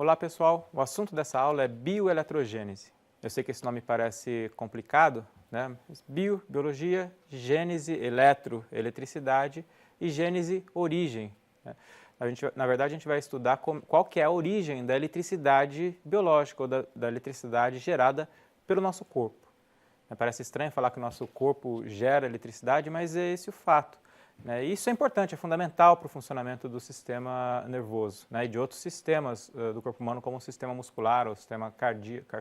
Olá pessoal, o assunto dessa aula é bioeletrogênese. Eu sei que esse nome parece complicado, né? Bio, biologia, gênese, eletricidade e gênese, origem. Né? Na verdade, a gente vai estudar qual que é a origem da eletricidade biológica ou da eletricidade gerada pelo nosso corpo. Parece estranho falar que o nosso corpo gera eletricidade, mas é esse o fato. Isso é importante, é fundamental para o funcionamento do sistema nervoso, e de outros sistemas do corpo humano, como o sistema muscular, o sistema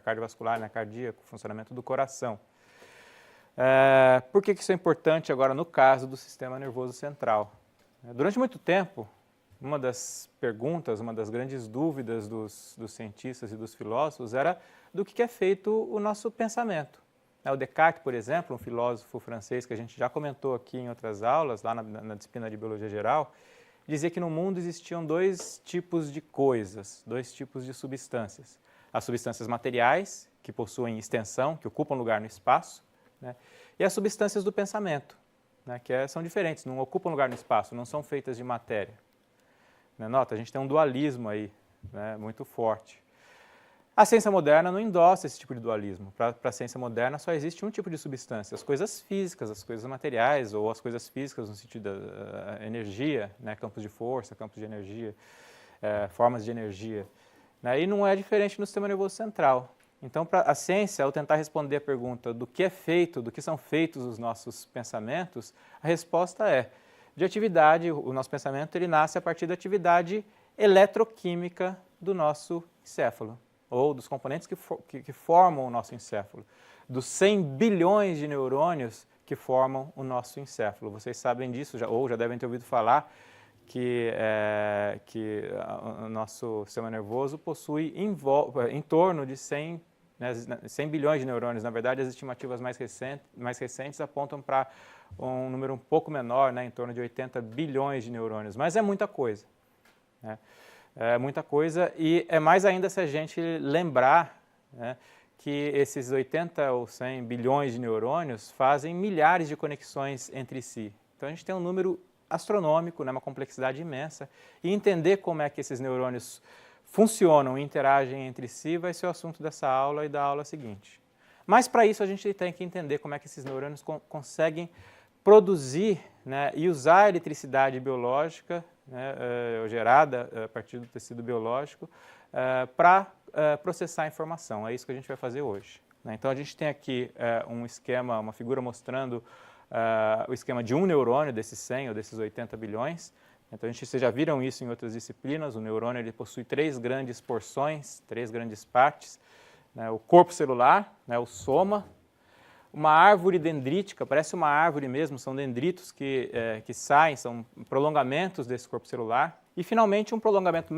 cardiovascular, cardíaco, o funcionamento do coração. Por que isso é importante agora no caso do sistema nervoso central? Durante muito tempo, uma das perguntas, uma das grandes dúvidas dos cientistas e dos filósofos era do que é feito o nosso pensamento. O Descartes, por exemplo, um filósofo francês que a gente já comentou aqui em outras aulas, lá na disciplina de Biologia Geral, dizia que no mundo existiam dois tipos de coisas, dois tipos de substâncias. As substâncias materiais, que possuem extensão, que ocupam lugar no espaço, e as substâncias do pensamento, que são diferentes, não ocupam lugar no espaço, não são feitas de matéria. Nota, a gente tem um dualismo aí, muito forte. A ciência moderna não endossa esse tipo de dualismo. Para a ciência moderna só existe um tipo de substância, as coisas físicas, as coisas materiais, ou as coisas físicas no sentido da energia, campos de força, campos de energia, formas de energia. E não é diferente no sistema nervoso central. Então, para a ciência, ao tentar responder a pergunta do que é feito, do que são feitos os nossos pensamentos, a resposta é de atividade. O nosso pensamento ele nasce a partir da atividade eletroquímica do nosso encéfalo, ou dos componentes que formam o nosso encéfalo, dos 100 bilhões de neurônios que formam o nosso encéfalo. Vocês sabem disso, ou já devem ter ouvido falar, que o nosso sistema nervoso possui em torno de 100 bilhões de neurônios. Na verdade, as estimativas mais recentes apontam para um número um pouco menor, em torno de 80 bilhões de neurônios, mas é muita coisa. É muita coisa, e é mais ainda se a gente lembrar que esses 80 ou 100 bilhões de neurônios fazem milhares de conexões entre si. Então a gente tem um número astronômico, uma complexidade imensa, e entender como é que esses neurônios funcionam e interagem entre si vai ser o assunto dessa aula e da aula seguinte. Mas para isso a gente tem que entender como é que esses neurônios conseguem produzir e usar a eletricidade biológica gerada a partir do tecido biológico para processar a informação. É isso que a gente vai fazer hoje. Então a gente tem aqui um esquema, uma figura mostrando o esquema de um neurônio desses 100 ou desses 80 bilhões. Então vocês já viram isso em outras disciplinas. O neurônio ele possui três grandes porções, três grandes partes. O corpo celular, o soma, uma árvore dendrítica, parece uma árvore mesmo, são dendritos que saem, são prolongamentos desse corpo celular. E, finalmente, um prolongamento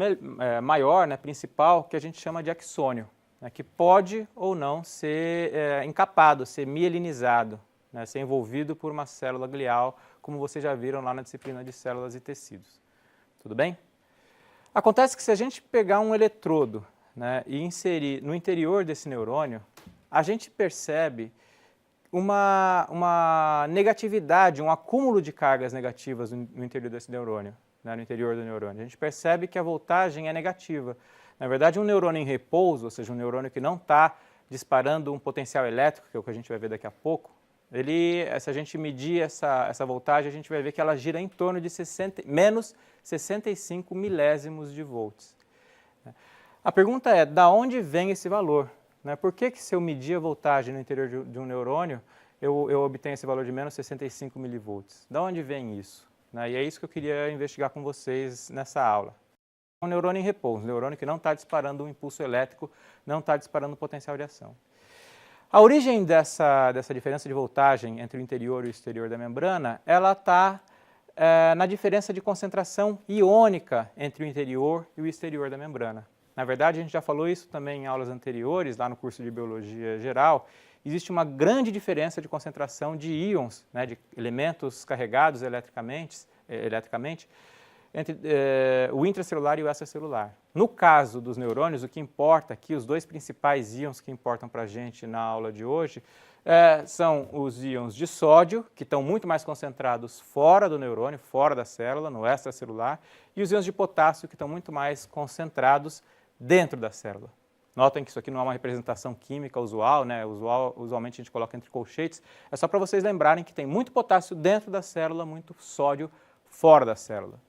maior, principal, que a gente chama de axônio, que pode ou não ser encapado, ser mielinizado, ser envolvido por uma célula glial, como vocês já viram lá na disciplina de células e tecidos. Tudo bem? Acontece que se a gente pegar um eletrodo e inserir no interior desse neurônio, a gente percebe uma negatividade, um acúmulo de cargas negativas no interior desse neurônio, no interior do neurônio. A gente percebe que a voltagem é negativa. Na verdade, um neurônio em repouso, ou seja, um neurônio que não está disparando um potencial elétrico, que é o que a gente vai ver daqui a pouco, se a gente medir essa voltagem, a gente vai ver que ela gira em torno de menos 65 milésimos de volts. A pergunta é, da onde vem esse valor? Por que se eu medir a voltagem no interior de um neurônio, eu obtenho esse valor de menos 65 milivolts? Da onde vem isso? E é isso que eu queria investigar com vocês nessa aula. Um neurônio em repouso, um neurônio que não está disparando um impulso elétrico, não está disparando um potencial de ação. A origem dessa diferença de voltagem entre o interior e o exterior da membrana, ela está na diferença de concentração iônica entre o interior e o exterior da membrana. Na verdade, a gente já falou isso também em aulas anteriores, lá no curso de Biologia Geral. Existe uma grande diferença de concentração de íons, de elementos carregados eletricamente, entre o intracelular e o extracelular. No caso dos neurônios, o que importa aqui, os dois principais íons que importam para a gente na aula de hoje, são os íons de sódio, que estão muito mais concentrados fora do neurônio, fora da célula, no extracelular, e os íons de potássio, que estão muito mais concentrados dentro da célula. Notem que isso aqui não é uma representação química usual, né? Usualmente a gente coloca entre colchetes. É só para vocês lembrarem que tem muito potássio dentro da célula, muito sódio fora da célula.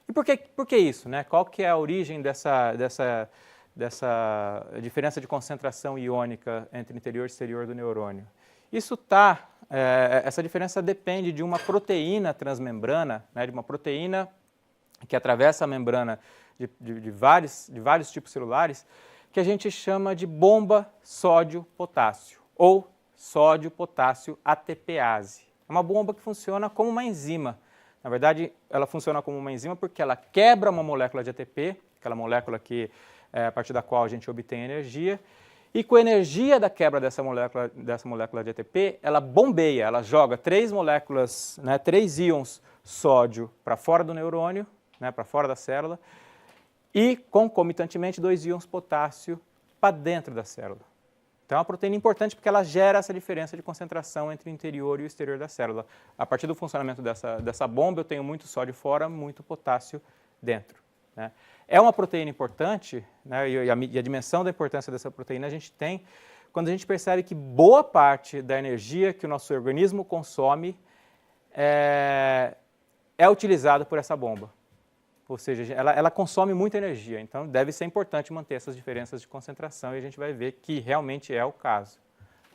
E por que isso, né? Qual que é a origem dessa diferença de concentração iônica entre interior e exterior do neurônio? Essa diferença depende de uma proteína transmembrana, né? De uma proteína que atravessa a membrana de vários tipos celulares, que a gente chama de bomba sódio-potássio, ou sódio-potássio ATPase. É uma bomba que funciona como uma enzima. Na verdade, ela funciona como uma enzima porque ela quebra uma molécula de ATP, aquela molécula a partir da qual a gente obtém energia, e com a energia da quebra dessa molécula de ATP, ela bombeia, ela joga 3 moléculas, né, 3 íons sódio para fora do neurônio, né, para fora da célula, e concomitantemente 2 íons potássio para dentro da célula. Então é uma proteína importante porque ela gera essa diferença de concentração entre o interior e o exterior da célula. A partir do funcionamento dessa bomba, eu tenho muito sódio fora, muito potássio dentro, né? É uma proteína importante, né, e a dimensão da importância dessa proteína a gente tem quando a gente percebe que boa parte da energia que o nosso organismo consome é utilizada por essa bomba. Ou seja, ela consome muita energia, então deve ser importante manter essas diferenças de concentração e a gente vai ver que realmente é o caso,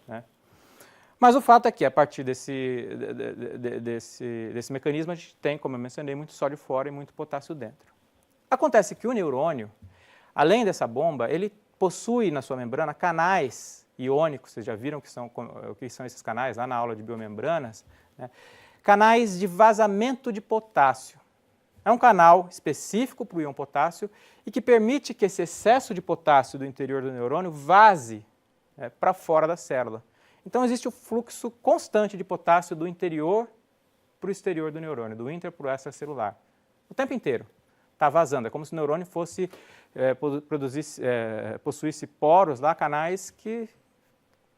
né? Mas o fato é que, a partir desse mecanismo, a gente tem, como eu mencionei, muito sódio fora e muito potássio dentro. Acontece que o neurônio, além dessa bomba, ele possui na sua membrana canais iônicos, vocês já viram o que são esses canais lá na aula de biomembranas, né? Canais de vazamento de potássio. É um canal específico para o íon potássio e que permite que esse excesso de potássio do interior do neurônio vaze, né, para fora da célula. Então existe o fluxo constante de potássio do interior para o exterior do neurônio, do intra para o extracelular. O tempo inteiro está vazando, é como se o neurônio possuísse poros, lá, canais que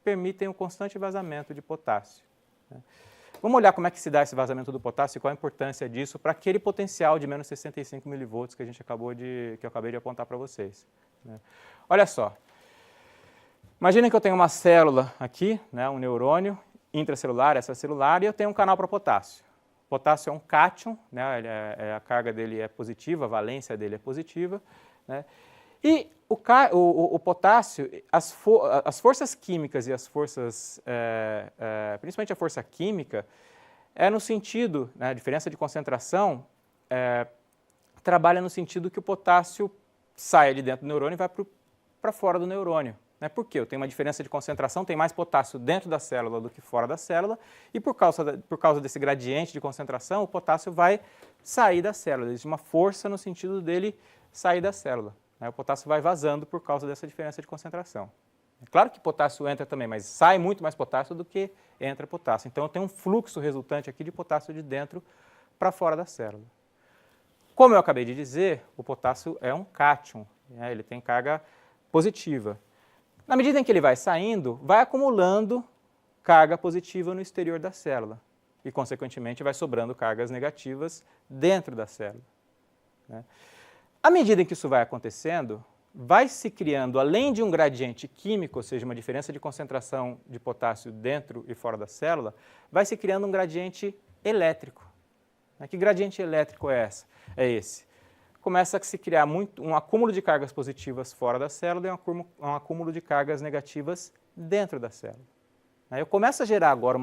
permitem o constante vazamento de potássio, né? Vamos olhar como é que se dá esse vazamento do potássio e qual a importância disso para aquele potencial de menos 65 milivolts que eu acabei de apontar para vocês, né? Olha só, imaginem que eu tenho uma célula aqui, né, um neurônio intracelular, extracelular, e eu tenho um canal para potássio. O potássio é um cátion, né, a carga dele é positiva, a valência dele é positiva, né? E o potássio, as forças químicas e as forças, principalmente a força química, no sentido, né, a diferença de concentração, trabalha no sentido que o potássio sai de dentro do neurônio e vai para fora do neurônio, né? Por quê? Eu tenho uma diferença de concentração, tem mais potássio dentro da célula do que fora da célula, e por causa desse gradiente de concentração, o potássio vai sair da célula. Existe uma força no sentido dele sair da célula. O potássio vai vazando por causa dessa diferença de concentração. É claro que potássio entra também, mas sai muito mais potássio do que entra potássio. Então eu tenho um fluxo resultante aqui de potássio de dentro para fora da célula. Como eu acabei de dizer, o potássio é um cátion, né? Ele tem carga positiva. Na medida em que ele vai saindo, vai acumulando carga positiva no exterior da célula e, consequentemente, vai sobrando cargas negativas dentro da célula, né? À medida em que isso vai acontecendo, vai se criando, além de um gradiente químico, ou seja, uma diferença de concentração de potássio dentro e fora da célula, vai se criando um gradiente elétrico. Que gradiente elétrico é esse? Começa a se criar um acúmulo de cargas positivas fora da célula e um acúmulo de cargas negativas dentro da célula. Eu começo a gerar agora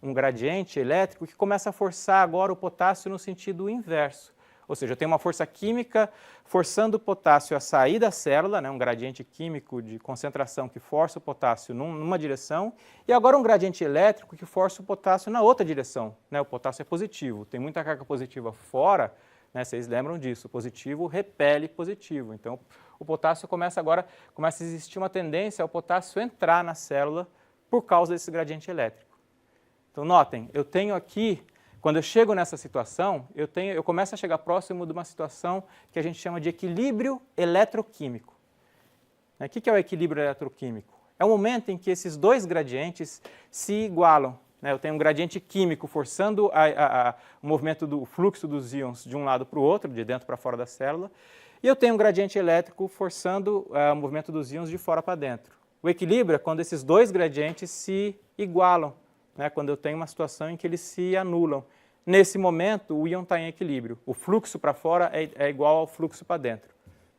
um gradiente elétrico que começa a forçar agora o potássio no sentido inverso. Ou seja, eu tenho uma força química forçando o potássio a sair da célula, né, um gradiente químico de concentração que força o potássio numa direção, e agora um gradiente elétrico que força o potássio na outra direção, né? O potássio é positivo, tem muita carga positiva fora, né, vocês lembram disso, o positivo repele positivo. Então, o potássio começa a existir uma tendência ao potássio entrar na célula por causa desse gradiente elétrico. Então, notem, eu tenho aqui, quando eu chego nessa situação, eu começo a chegar próximo de uma situação que a gente chama de equilíbrio eletroquímico. O que é o equilíbrio eletroquímico? É o momento em que esses dois gradientes se igualam. Eu tenho um gradiente químico forçando o movimento do fluxo dos íons de um lado para o outro, de dentro para fora da célula, E eu tenho um gradiente elétrico forçando o movimento dos íons de fora para dentro. O equilíbrio é quando esses dois gradientes se igualam, né? Quando eu tenho uma situação em que eles se anulam. Nesse momento, o íon está em equilíbrio. O fluxo para fora é igual ao fluxo para dentro.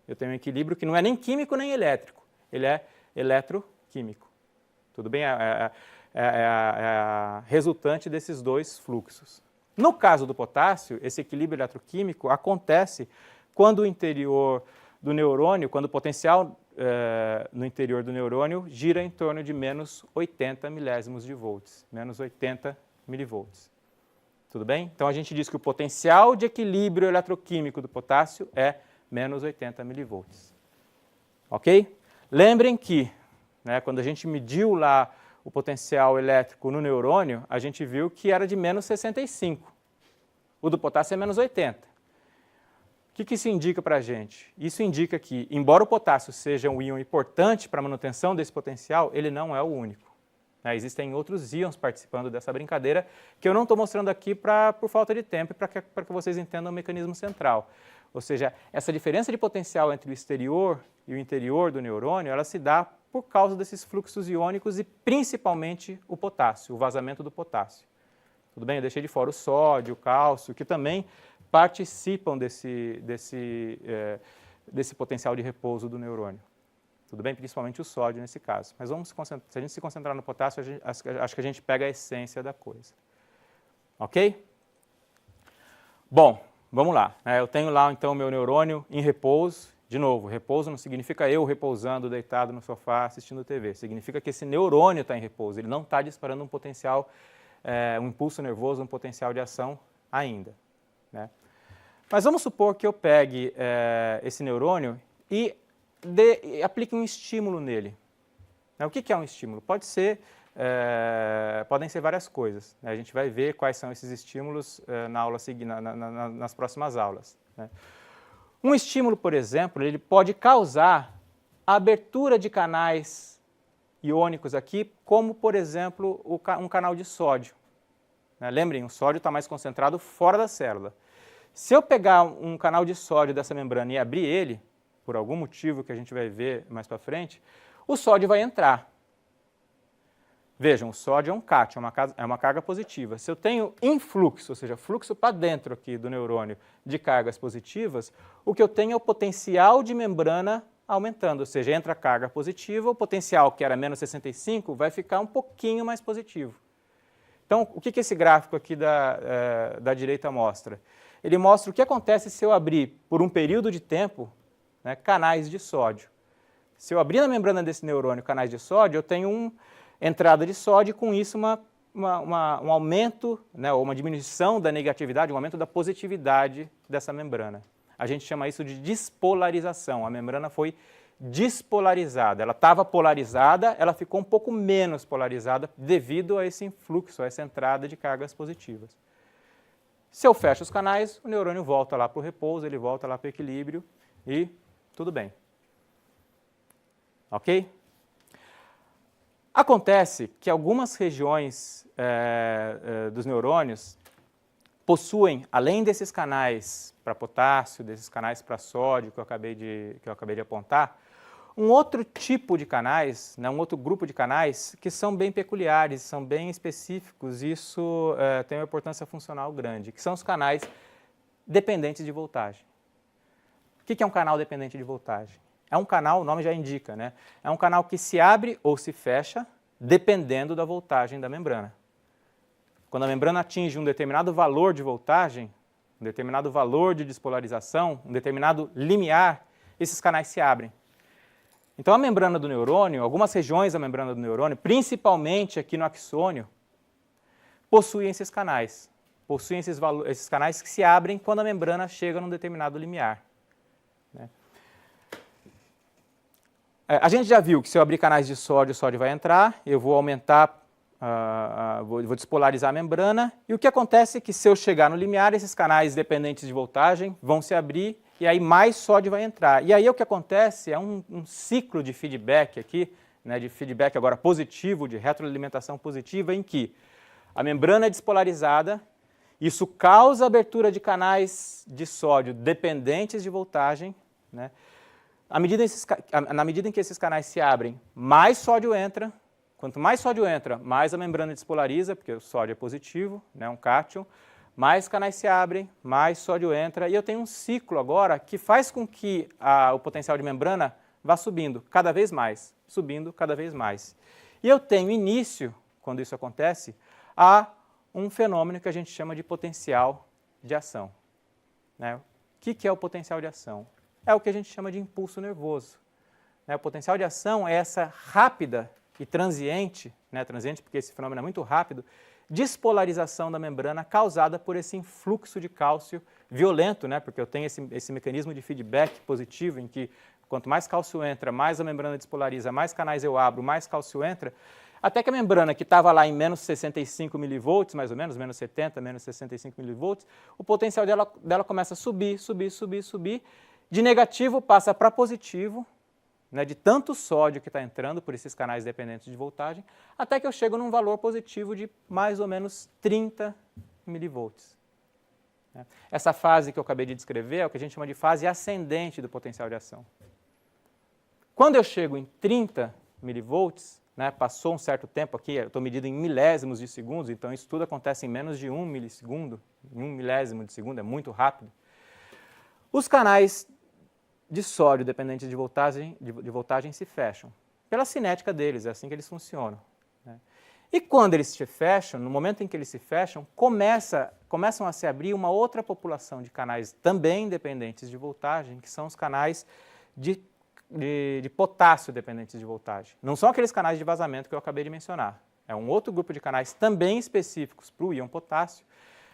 Eu tenho um equilíbrio que não é nem químico nem elétrico. Ele é eletroquímico. Tudo bem? É a resultante desses dois fluxos. No caso do potássio, esse equilíbrio eletroquímico acontece quando o interior do neurônio, quando o potencial no interior do neurônio gira em torno de menos 80 milésimos de volts, menos 80 milivolts. Tudo bem? Então a gente diz que o potencial de equilíbrio eletroquímico do potássio é menos 80 milivolts. Ok? Lembrem que, né, quando a gente mediu lá o potencial elétrico no neurônio, a gente viu que era de menos 65. O do potássio é menos 80. O que isso indica para a gente? Isso indica que, embora o potássio seja um íon importante para a manutenção desse potencial, ele não é o único. Existem outros íons participando dessa brincadeira que eu não estou mostrando aqui por falta de tempo e para que vocês entendam o mecanismo central. Ou seja, essa diferença de potencial entre o exterior e o interior do neurônio, ela se dá por causa desses fluxos iônicos e principalmente o potássio, o vazamento do potássio. Tudo bem? Eu deixei de fora o sódio, o cálcio, que também participam desse potencial de repouso do neurônio. Tudo bem? Principalmente o sódio nesse caso. Mas se a gente se concentrar no potássio, acho que a gente pega a essência da coisa. Ok? Bom, vamos lá. Eu tenho lá então o meu neurônio em repouso. De novo, repouso não significa eu repousando, deitado no sofá, assistindo TV. Significa que esse neurônio está em repouso. Ele não está disparando um potencial, um impulso nervoso, um potencial de ação ainda. Né? Mas vamos supor que eu pegue esse neurônio e aplique um estímulo nele. O que é um estímulo? Podem ser várias coisas. A gente vai ver quais são esses estímulos na aula seguinte, nas próximas aulas. Né? Um estímulo, por exemplo, ele pode causar a abertura de canais iônicos aqui, como, por exemplo, um canal de sódio. Lembrem, o sódio está mais concentrado fora da célula. Se eu pegar um canal de sódio dessa membrana e abrir ele, por algum motivo que a gente vai ver mais para frente, o sódio vai entrar. Vejam, o sódio é um cátion, é uma carga positiva. Se eu tenho influxo, ou seja, fluxo para dentro aqui do neurônio de cargas positivas, o que eu tenho é o potencial de membrana aumentando, ou seja, entra a carga positiva, o potencial que era menos 65 vai ficar um pouquinho mais positivo. Então, o que esse gráfico aqui da direita mostra? Ele mostra o que acontece se eu abrir, por um período de tempo, canais de sódio. Se eu abrir na membrana desse neurônio canais de sódio, eu tenho uma entrada de sódio e com isso um aumento, ou uma diminuição da negatividade, um aumento da positividade dessa membrana. A gente chama isso de despolarização. A membrana foi despolarizada. Ela estava polarizada, ela ficou um pouco menos polarizada devido a esse influxo, a essa entrada de cargas positivas. Se eu fecho os canais, o neurônio volta lá para o repouso, ele volta lá para o equilíbrio e tudo bem. Ok? Acontece que algumas regiões dos neurônios possuem, além desses canais para potássio, desses canais para sódio que eu acabei de apontar, um outro tipo de canais, um outro grupo de canais que são bem peculiares, são bem específicos, e isso tem uma importância funcional grande, que são os canais dependentes de voltagem. O que é um canal dependente de voltagem? É um canal, o nome já indica, é um canal que se abre ou se fecha dependendo da voltagem da membrana. Quando a membrana atinge um determinado valor de voltagem, um determinado valor de despolarização, um determinado limiar, esses canais se abrem. Então a membrana do neurônio, algumas regiões da membrana do neurônio, principalmente aqui no axônio, possuem esses canais. Possuem esses canais que se abrem quando a membrana chega num determinado limiar. A gente já viu que se eu abrir canais de sódio, o sódio vai entrar, eu vou aumentar, vou despolarizar a membrana, e o que acontece é que se eu chegar no limiar, esses canais dependentes de voltagem vão se abrir, e aí mais sódio vai entrar. E aí o que acontece é um ciclo de feedback aqui, de feedback agora positivo, de retroalimentação positiva, em que a membrana é despolarizada, isso causa a abertura de canais de sódio dependentes de voltagem, né? Na medida em que esses canais se abrem, mais sódio entra. Quanto mais sódio entra, mais a membrana despolariza, porque o sódio é positivo, né, um cátion. Mais canais se abrem, mais sódio entra. E eu tenho um ciclo agora que faz com que o potencial de membrana vá subindo cada vez mais, subindo cada vez mais. E eu tenho início, quando isso acontece, a um fenômeno que a gente chama de potencial de ação, né? O que é o potencial de ação? É o que a gente chama de impulso nervoso, né? O potencial de ação é essa rápida e transiente, né? Transiente porque esse fenômeno é muito rápido, despolarização da membrana causada por esse influxo de cálcio violento, né? Porque eu tenho esse mecanismo de feedback positivo em que quanto mais cálcio entra, mais a membrana despolariza, mais canais eu abro, mais cálcio entra, até que a membrana que estava lá em menos 65 milivolts, mais ou menos, menos 70, menos 65 milivolts, o potencial dela começa a subir, subir, subir, subir, de negativo passa para positivo, né, de tanto sódio que está entrando por esses canais dependentes de voltagem, até que eu chego num valor positivo de mais ou menos 30 milivolts. Essa fase que eu acabei de descrever é o que a gente chama de fase ascendente do potencial de ação. Quando eu chego em 30 milivolts, né, passou um certo tempo aqui, eu estou medindo em milésimos de segundos, então isso tudo acontece em menos de 1 milissegundo, em 1 milésimo de segundo, é muito rápido. Os canais de sódio dependentes de voltagem se fecham, pela cinética deles, é assim que eles funcionam, né? E quando eles se fecham, no momento em que eles se fecham, começam a se abrir uma outra população de canais também dependentes de voltagem, que são os canais de potássio dependentes de voltagem. Não são aqueles canais de vazamento que eu acabei de mencionar. É um outro grupo de canais também específicos para o íon potássio,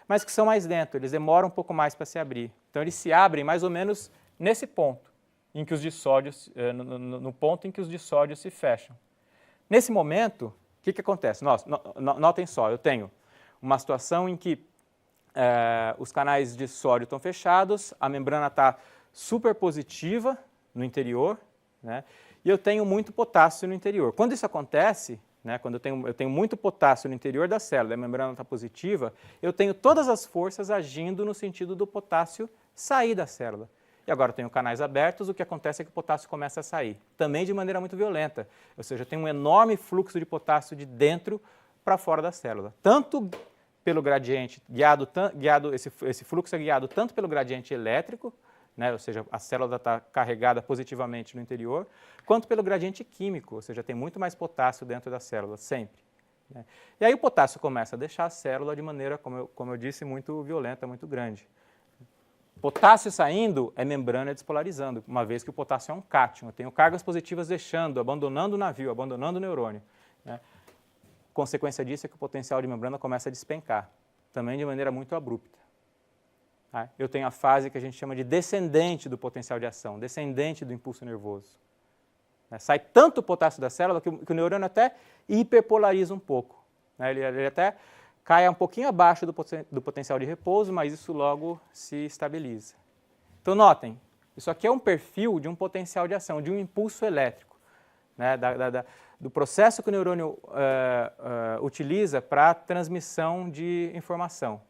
mas que são mais lentos, eles demoram um pouco mais para se abrir. Então eles se abrem mais ou menos nesse ponto, em que os de sódio, no ponto em que os de sódio se fecham. Nesse momento, o que acontece? Notem só, eu tenho uma situação em que os canais de sódio estão fechados, a membrana está super positiva no interior, né, e eu tenho muito potássio no interior. Quando isso acontece, né, quando eu tenho muito potássio no interior da célula e a membrana está positiva, eu tenho todas as forças agindo no sentido do potássio sair da célula. E agora eu tenho canais abertos, o que acontece é que o potássio começa a sair, também de maneira muito violenta, ou seja, tem um enorme fluxo de potássio de dentro para fora da célula, tanto pelo gradiente esse fluxo é guiado tanto pelo gradiente elétrico, né, ou seja, a célula está carregada positivamente no interior, quanto pelo gradiente químico, ou seja, tem muito mais potássio dentro da célula, sempre, né? E aí o potássio começa a deixar a célula de maneira, como eu disse, muito violenta, muito grande. Potássio saindo é membrana despolarizando, uma vez que o potássio é um cátion. Eu tenho cargas positivas abandonando o navio, abandonando o neurônio, né? Consequência disso é que o potencial de membrana começa a despencar, também de maneira muito abrupta. Eu tenho a fase que a gente chama de descendente do potencial de ação, descendente do impulso nervoso. Sai tanto potássio da célula que o neurônio até hiperpolariza um pouco, né? Ele até cai um pouquinho abaixo do potencial de repouso, mas isso logo se estabiliza. Então, notem, isso aqui é um perfil de um potencial de ação, de um impulso elétrico, né, do processo que o neurônio utiliza para a transmissão de informação.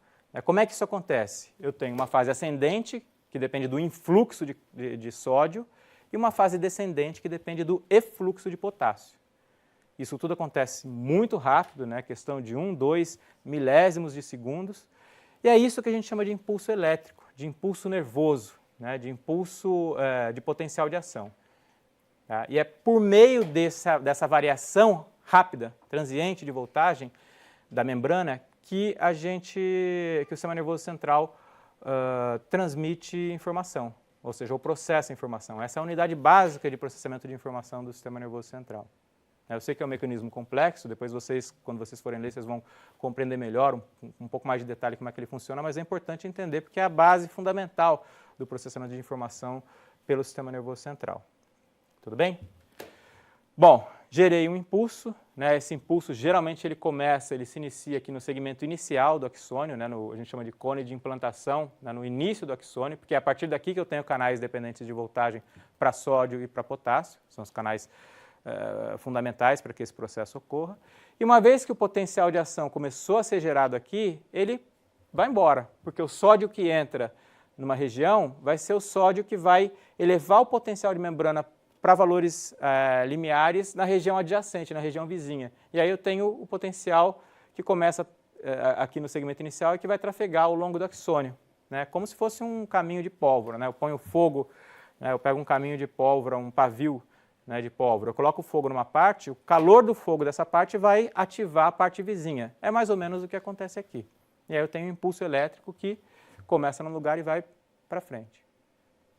Como é que isso acontece? Eu tenho uma fase ascendente, que depende do influxo de sódio, e uma fase descendente, que depende do efluxo de potássio. Isso tudo acontece muito rápido, né? Questão de 1, 2 milésimos de segundos, e é isso que a gente chama de impulso elétrico, de impulso nervoso, né? De impulso de potencial de ação. Tá? E é por meio dessa variação rápida, transiente de voltagem da membrana, que o sistema nervoso central transmite informação, ou seja, ou processa informação. Essa é a unidade básica de processamento de informação do sistema nervoso central. Eu sei que é um mecanismo complexo, depois quando vocês forem ler, vocês vão compreender melhor, um pouco mais de detalhe como é que ele funciona, mas é importante entender porque é a base fundamental do processamento de informação pelo sistema nervoso central. Tudo bem? Bom, gerei um impulso, né? Esse impulso geralmente ele se inicia aqui no segmento inicial do axônio, né? A gente chama de cone de implantação, né? No início do axônio, porque é a partir daqui que eu tenho canais dependentes de voltagem para sódio e para potássio, são os canais fundamentais para que esse processo ocorra. E uma vez que o potencial de ação começou a ser gerado aqui, ele vai embora, porque o sódio que entra numa região, vai ser o sódio que vai elevar o potencial de membrana para valores limiares na região adjacente, na região vizinha. E aí eu tenho o potencial que começa aqui no segmento inicial e que vai trafegar ao longo do axônio, né? Como se fosse um caminho de pólvora, né? Eu ponho fogo, né? Eu pego um caminho de pólvora, um pavio, né, de pólvora, eu coloco o fogo numa parte, o calor do fogo dessa parte vai ativar a parte vizinha. É mais ou menos o que acontece aqui. E aí eu tenho um impulso elétrico que começa num lugar e vai para frente.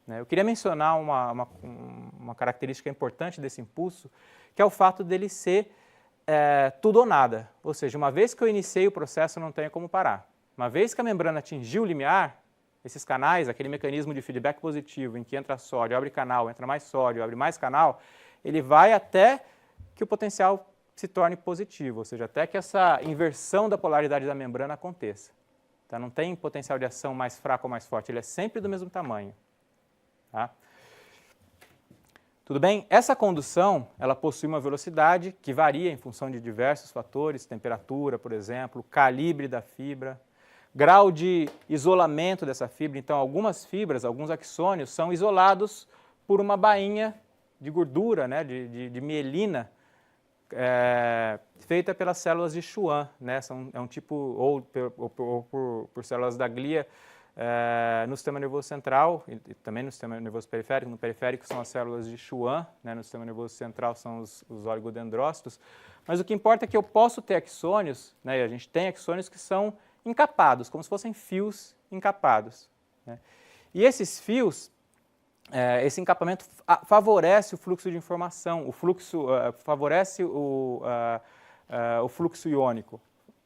Eu queria mencionar uma característica importante desse impulso, que é o fato dele ser tudo ou nada. Ou seja, uma vez que eu iniciei o processo, não tenho como parar. Uma vez que a membrana atingiu o limiar, esses canais, aquele mecanismo de feedback positivo, em que entra sódio, abre canal, entra mais sódio, abre mais canal, ele vai até que o potencial se torne positivo, ou seja, até que essa inversão da polaridade da membrana aconteça. Então, não tem potencial de ação mais fraco ou mais forte, ele é sempre do mesmo tamanho. Tá? Tudo bem? Essa condução, ela possui uma velocidade que varia em função de diversos fatores, temperatura, por exemplo, calibre da fibra, grau de isolamento dessa fibra. Então, algumas fibras, alguns axônios, são isolados por uma bainha de gordura, né, de mielina, feita pelas células de Schwann, né? É um tipo, ou por células da glia, no sistema nervoso central e também no sistema nervoso periférico. No periférico são as células de Schwann, né? No sistema nervoso central são os oligodendrócitos. Mas o que importa é que eu posso ter axônios, né? E a gente tem axônios que são encapados, como se fossem fios encapados, né? E esses fios, esse encapamento favorece o fluxo de informação, favorece o fluxo iônico,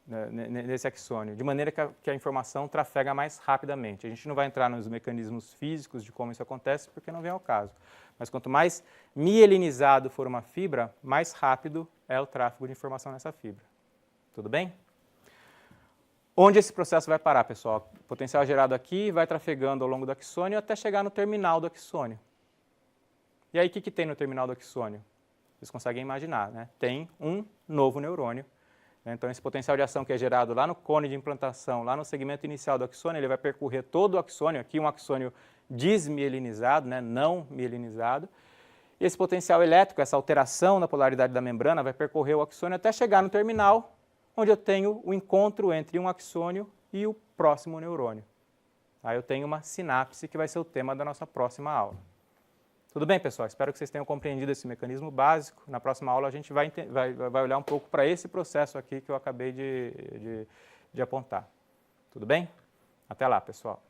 né, nesse axônio, de maneira que a informação trafega mais rapidamente. A gente não vai entrar nos mecanismos físicos de como isso acontece, porque não vem ao caso. Mas quanto mais mielinizado for uma fibra, mais rápido é o tráfego de informação nessa fibra. Tudo bem? Onde esse processo vai parar, pessoal? O potencial gerado aqui vai trafegando ao longo do axônio até chegar no terminal do axônio. E aí, o que tem no terminal do axônio? Vocês conseguem imaginar, né? Tem um novo neurônio. Então, esse potencial de ação que é gerado lá no cone de implantação, lá no segmento inicial do axônio, ele vai percorrer todo o axônio, aqui um axônio desmielinizado, né? Não mielinizado. E esse potencial elétrico, essa alteração na polaridade da membrana, vai percorrer o axônio até chegar no terminal, onde eu tenho o encontro entre um axônio e o próximo neurônio. Aí eu tenho uma sinapse, que vai ser o tema da nossa próxima aula. Tudo bem, pessoal? Espero que vocês tenham compreendido esse mecanismo básico. Na próxima aula a gente vai olhar um pouco para esse processo aqui que eu acabei de apontar. Tudo bem? Até lá, pessoal.